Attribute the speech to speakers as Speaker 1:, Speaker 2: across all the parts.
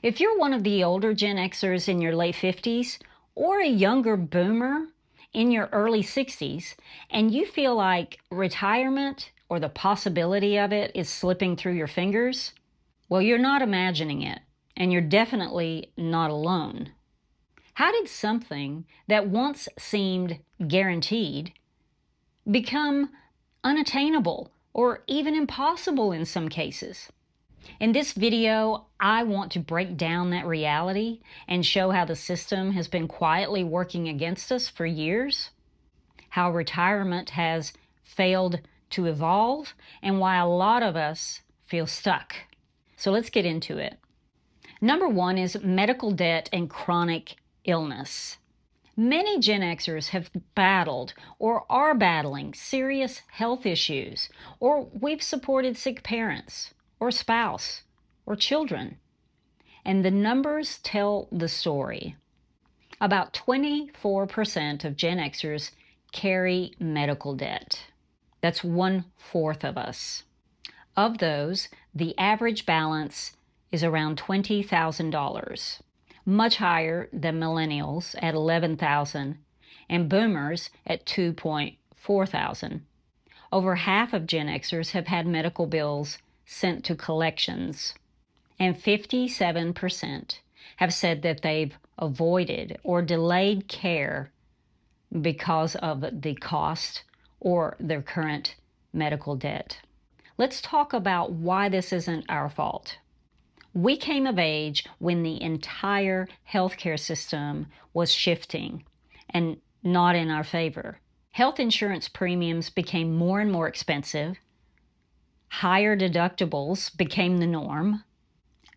Speaker 1: If you're one of the older Gen Xers in your late 50s or a younger boomer in your early 60s, and you feel like retirement or the possibility of it is slipping through your fingers, well, you're not imagining it, and you're definitely not alone. How did something that once seemed guaranteed become unattainable or even impossible in some cases? In this video, I want to break down that reality and show how the system has been quietly working against us for years, how retirement has failed to evolve, and why a lot of us feel stuck. So let's get into it. Number one is medical debt and chronic illness. Many Gen Xers have battled or are battling serious health issues, or we've supported sick parents, or spouse, or children. And the numbers tell the story. About 24% of Gen Xers carry medical debt. That's 1/4 of us. Of those, the average balance is around $20,000, much higher than millennials at $11,000 and boomers at $2.4 thousand. Over half of Gen Xers have had medical bills sent to collections, and 57% have said that they've avoided or delayed care because of the cost or their current medical debt. Let's talk about why this isn't our fault. We came of age when the entire healthcare system was shifting and not in our favor. Health insurance premiums became more and more expensive. Higher deductibles became the norm.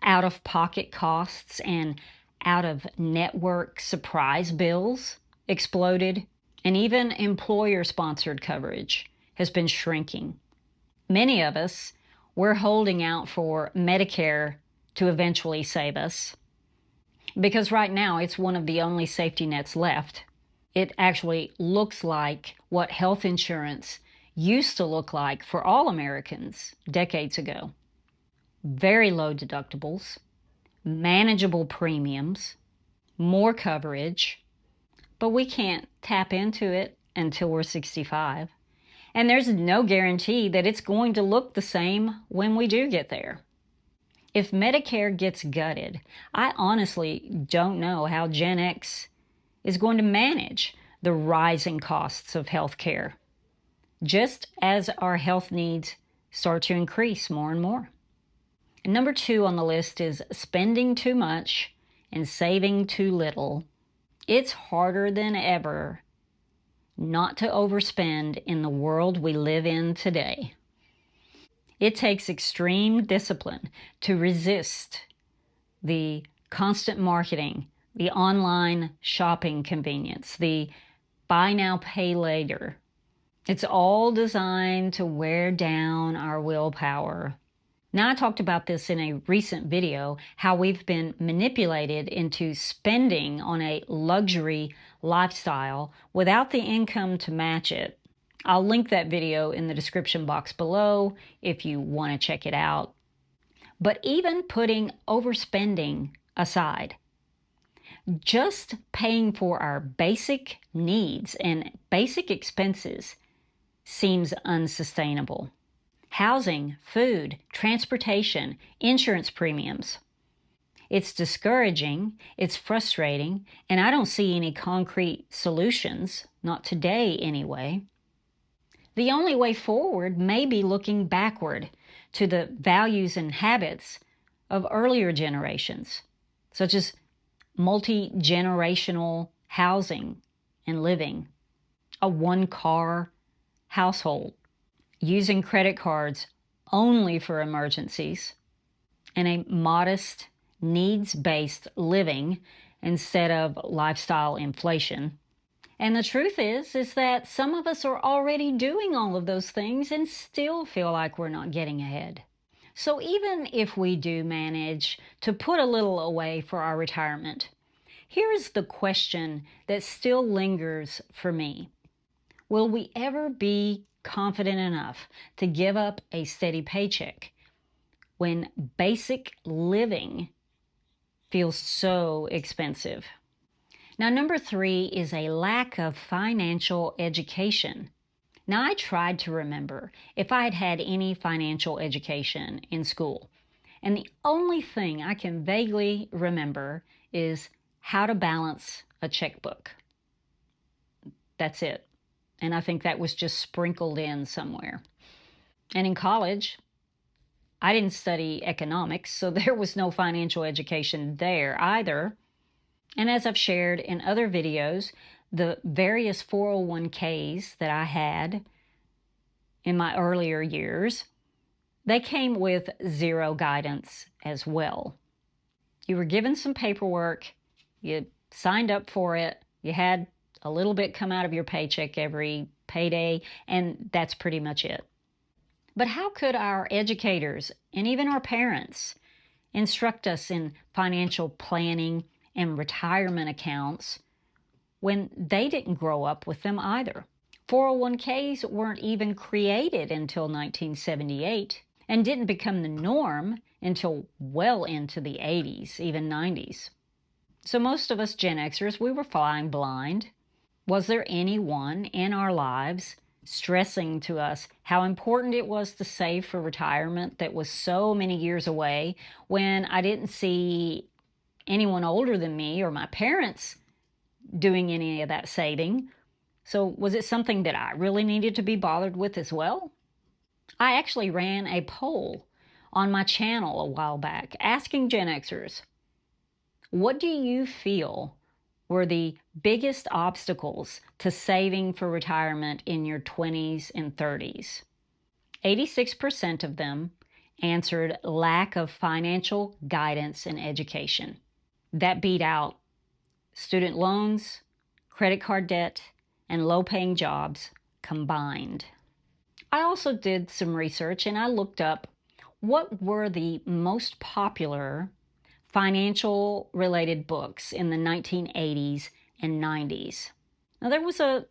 Speaker 1: Out-of-pocket costs and out-of-network surprise bills exploded. And even employer-sponsored coverage has been shrinking. Many of us, we're holding out for Medicare to eventually save us, because right now it's one of the only safety nets left. It actually looks like what health insurance used to look like for all Americans decades ago. Very low deductibles, manageable premiums, more coverage, but we can't tap into it until we're 65. And there's no guarantee that it's going to look the same when we do get there. If Medicare gets gutted, I honestly don't know how Gen X is going to manage the rising costs of health care, just as our health needs start to increase more and more. And number two on the list is spending too much and saving too little. It's harder than ever not to overspend in the world we live in today. It takes extreme discipline to resist the constant marketing, the online shopping convenience, the buy now, pay later. It's all designed to wear down our willpower. Now, I talked about this in a recent video, how we've been manipulated into spending on a luxury lifestyle without the income to match it. I'll link that video in the description box below if you want to check it out. But even putting overspending aside, just paying for our basic needs and basic expenses seems unsustainable. Housing, food, transportation, insurance premiums. It's discouraging, it's frustrating, and I don't see any concrete solutions, not today anyway. The only way forward may be looking backward to the values and habits of earlier generations, such as multi-generational housing and living, a one-car household, using credit cards only for emergencies, and a modest, needs-based living instead of lifestyle inflation. And the truth is that some of us are already doing all of those things and still feel like we're not getting ahead. So even if we do manage to put a little away for our retirement, here is the question that still lingers for me. Will we ever be confident enough to give up a steady paycheck when basic living feels so expensive. Now, number 3 is a lack of financial education. Now, I tried to remember if I had had any financial education in school, and the only thing I can vaguely remember is how to balance a checkbook. That's it. And I think that was just sprinkled in somewhere. And in college, I didn't study economics, so there was no financial education there either. And as I've shared in other videos, the various 401ks that I had in my earlier years, they came with zero guidance as well. You were given some paperwork, you signed up for it, you had a little bit come out of your paycheck every payday, and that's pretty much it. But how could our educators and even our parents instruct us in financial planning and retirement accounts when they didn't grow up with them either? 401ks weren't even created until 1978 and didn't become the norm until well into the 80s, even 90s. So most of us Gen Xers, we were flying blind. Was there anyone in our lives stressing to us how important it was to save for retirement that was so many years away when I didn't see anyone older than me or my parents doing any of that saving? So was it something that I really needed to be bothered with as well? I actually ran a poll on my channel a while back asking Gen Xers, what do you feel were the biggest obstacles to saving for retirement in your 20s and 30s? 86% of them answered lack of financial guidance and education. That beat out student loans, credit card debt, and low-paying jobs combined. I also did some research and I looked up what were the most popular financial related books in the 1980s and 90s. Now, there was a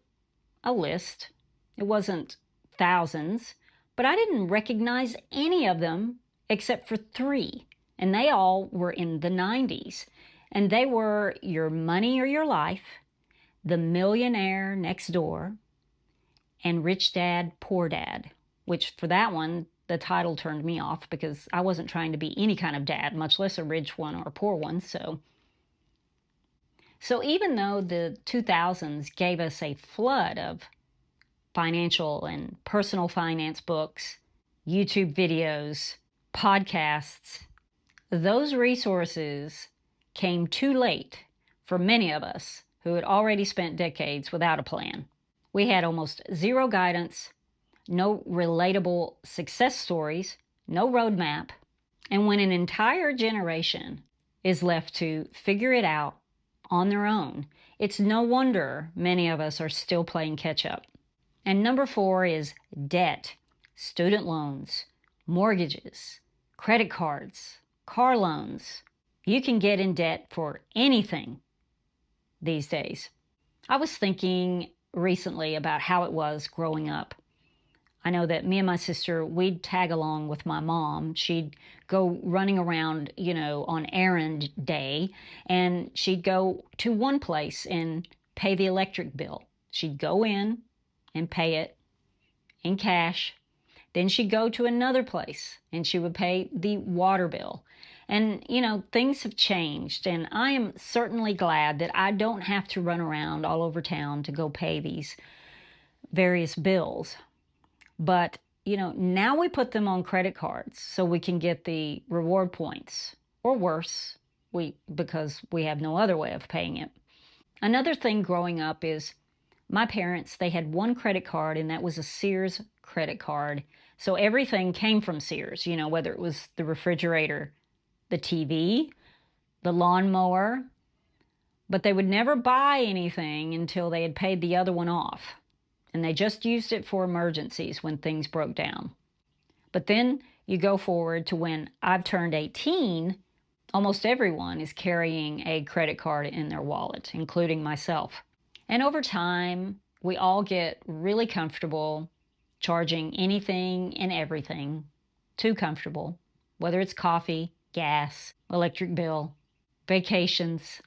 Speaker 1: list. It wasn't thousands, but I didn't recognize any of them except for 3, and they all were in the 90s. And they were Your Money or Your Life, The Millionaire Next Door, and Rich Dad, Poor Dad, which for that one, the title turned me off because I wasn't trying to be any kind of dad, much less a rich one or a poor one. So even though the 2000s gave us a flood of financial and personal finance books, YouTube videos, podcasts, those resources came too late for many of us who had already spent decades without a plan. We had almost zero guidance, no relatable success stories, no roadmap, and when an entire generation is left to figure it out on their own, it's no wonder many of us are still playing catch up. And number 4 is debt, student loans, mortgages, credit cards, car loans. You can get in debt for anything these days. I was thinking recently about how it was growing up. I know that me and my sister, we'd tag along with my mom. She'd go running around, on errand day, and she'd go to one place and pay the electric bill. She'd go in and pay it in cash. Then she'd go to another place and she would pay the water bill. And, things have changed, and I am certainly glad that I don't have to run around all over town to go pay these various bills. But, now we put them on credit cards so we can get the reward points, or worse, because we have no other way of paying it. Another thing growing up is my parents, they had one credit card, and that was a Sears credit card. So everything came from Sears, whether it was the refrigerator, the TV, the lawnmower, but they would never buy anything until they had paid the other one off. And they just used it for emergencies when things broke down. But then you go forward to when I've turned 18, almost everyone is carrying a credit card in their wallet, including myself. And over time, we all get really comfortable charging anything and everything, too comfortable, whether it's coffee, gas, electric bill, vacations.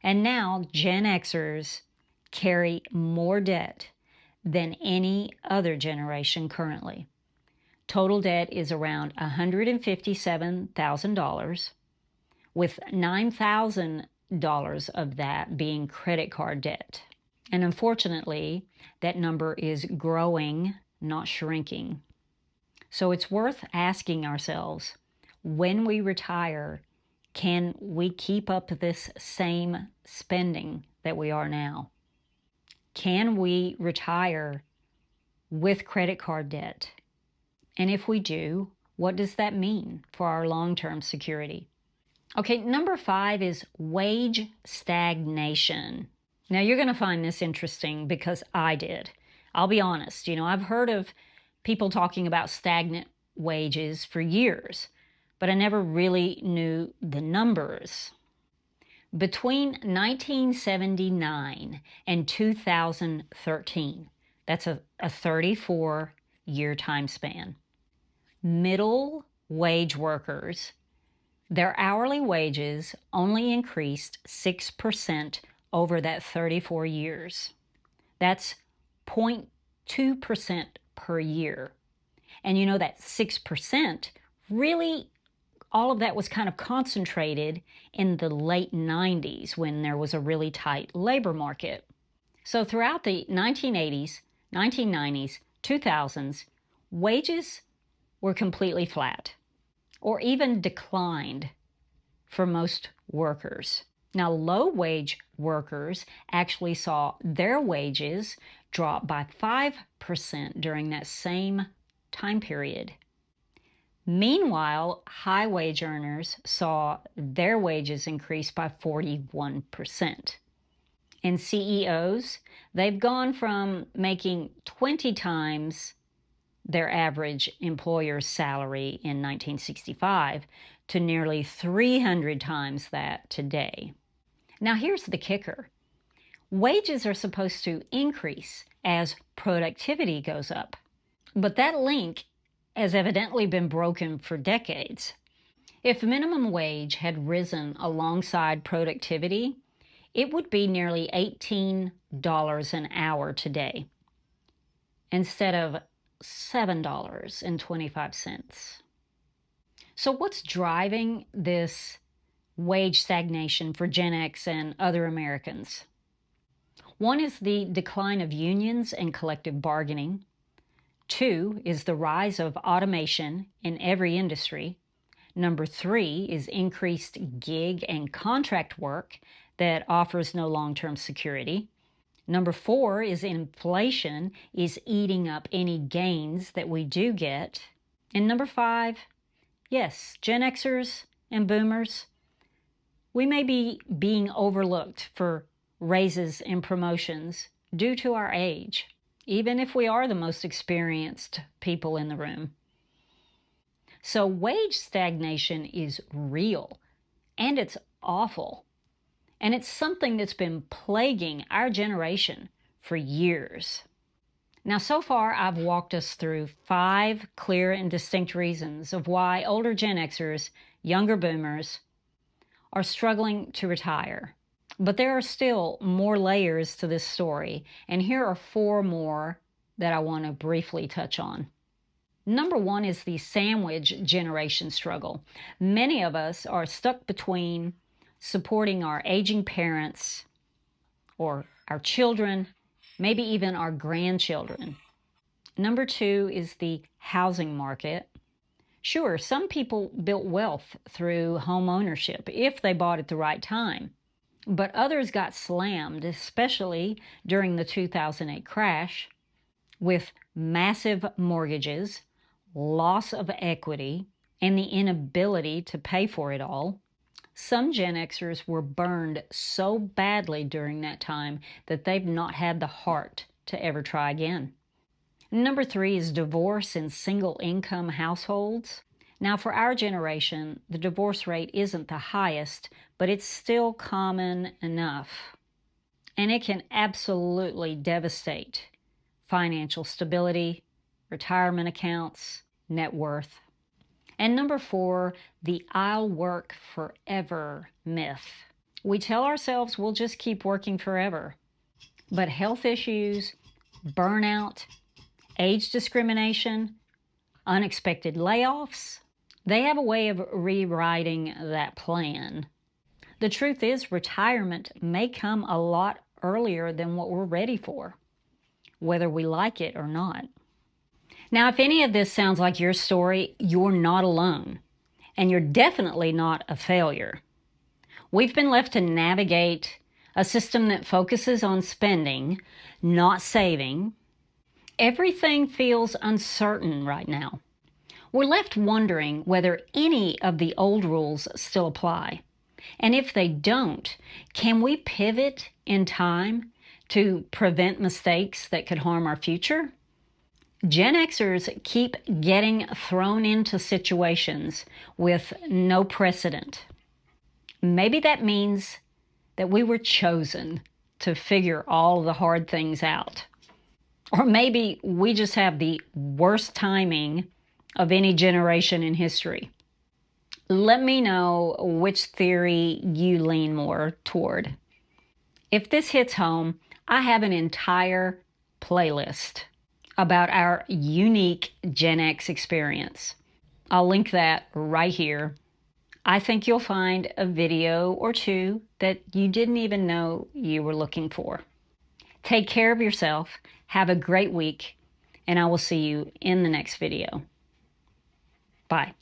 Speaker 1: And now Gen Xers carry more debt than any other generation currently. Total debt is around $157,000, with $9,000 of that being credit card debt. And unfortunately, that number is growing, not shrinking. So it's worth asking ourselves, when we retire, can we keep up this same spending that we are now? Can we retire with credit card debt? And if we do, what does that mean for our long-term security? Okay, number 5 is wage stagnation. Now, you're going to find this interesting because I did. I'll be honest, I've heard of people talking about stagnant wages for years, but I never really knew the numbers. Between 1979 and 2013, that's a 34-year time span, middle wage workers, their hourly wages only increased 6% over that 34 years. That's 0.2% per year. And that 6%, really, all of that was kind of concentrated in the late 90s when there was a really tight labor market. So throughout the 1980s, 1990s, 2000s, wages were completely flat or even declined for most workers. Now, low-wage workers actually saw their wages drop by 5% during that same time period. Meanwhile, high-wage earners saw their wages increase by 41%. And CEOs, they've gone from making 20 times their average employer's salary in 1965 to nearly 300 times that today. Now, here's the kicker. Wages are supposed to increase as productivity goes up, but that link has evidently been broken for decades. If minimum wage had risen alongside productivity, it would be nearly $18 an hour today, instead of $7.25. So what's driving this wage stagnation for Gen X and other Americans? One is the decline of unions and collective bargaining. 2 is the rise of automation in every industry. Number 3 is increased gig and contract work that offers no long-term security. Number 4 is inflation is eating up any gains that we do get. And number 5, yes, Gen Xers and boomers, we may be being overlooked for raises and promotions due to our age, even if we are the most experienced people in the room. So wage stagnation is real, and it's awful. And it's something that's been plaguing our generation for years. Now, so far, I've walked us through 5 clear and distinct reasons of why older Gen Xers, younger boomers, are struggling to retire. But there are still more layers to this story, and here are 4 more that I want to briefly touch on. Number 1 is the sandwich generation struggle. Many of us are stuck between supporting our aging parents or our children, maybe even our grandchildren. Number 2 is the housing market. Sure, some people built wealth through home ownership if they bought at the right time, but others got slammed, especially during the 2008 crash, with massive mortgages, loss of equity, and the inability to pay for it all. Some Gen Xers were burned so badly during that time that they've not had the heart to ever try again. Number 3 is divorce in single-income households. Now, for our generation, the divorce rate isn't the highest, but it's still common enough. And it can absolutely devastate financial stability, retirement accounts, net worth. And number 4, the "I'll work forever" myth. We tell ourselves we'll just keep working forever. But health issues, burnout, age discrimination, unexpected layoffs, they have a way of rewriting that plan. The truth is, retirement may come a lot earlier than what we're ready for, whether we like it or not. Now, if any of this sounds like your story, you're not alone, and you're definitely not a failure. We've been left to navigate a system that focuses on spending, not saving. Everything feels uncertain right now. We're left wondering whether any of the old rules still apply. And if they don't, can we pivot in time to prevent mistakes that could harm our future? Gen Xers keep getting thrown into situations with no precedent. Maybe that means that we were chosen to figure all the hard things out. Or maybe we just have the worst timing of any generation in history. Let me know which theory you lean more toward. If this hits home, I have an entire playlist about our unique Gen X experience. I'll link that right here. I think you'll find a video or two that you didn't even know you were looking for. Take care of yourself, have a great week, and I will see you in the next video. Bye.